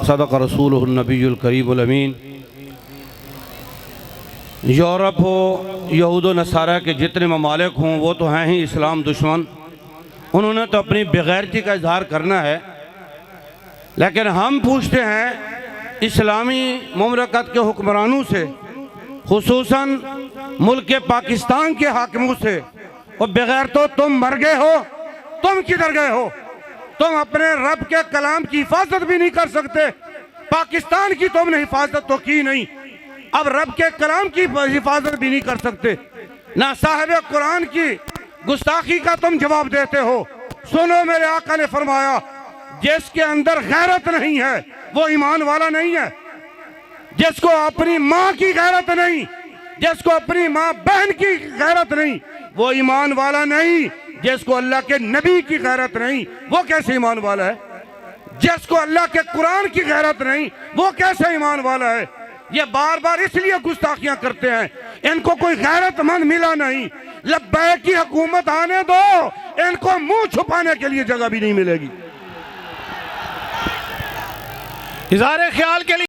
सदक़ रसूलुहुन नबियुल करीमुल अमीन। Europe हो, यहूद व नसारा के जितने ममालिक हों वो तो हैं ही इस्लाम दुश्मन, उन्होंने तो अपनी बेगैरती का इजहार करना है। लेकिन हम पूछते हैं इस्लामी मुमलकत के हुक्मरानों से, खुसूसन मुल्क पाकिस्तान के हाकिमों से, और बगैर तो तुम मर गए हो, तुम किधर गए हो? तुम अपने रब के कलाम की हिफाजत भी नहीं कर सकते। पाकिस्तान की तुमने हिफाजत तो की नहीं, अब रब के कलाम की हिफाजत भी नहीं कर सकते। ना साहिब कुरान की गुस्ताखी का तुम जवाब देते हो। सुनो, मेरे आका ने फरमाया जिसके अंदर गैरत नहीं है वो ईमान वाला नहीं है। जिसको अपनी माँ की गैरत नहीं, जिसको अपनी माँ बहन की गैरत नहीं, वो ईमान वाला नहीं। जिसको अल्लाह के नबी की गैरत नहीं, वो कैसे ईमान वाला है? जिसको अल्लाह के कुरान की गैरत नहीं, वो कैसे ईमान वाला है? ये बार बार इसलिए गुस्ताखियां करते हैं, इनको कोई गैरतमंद मिला नहीं। लब्बैक की हुकूमत आने दो, इनको मुंह छुपाने के लिए जगह भी नहीं मिलेगी। इज़हार ख्याल के लिए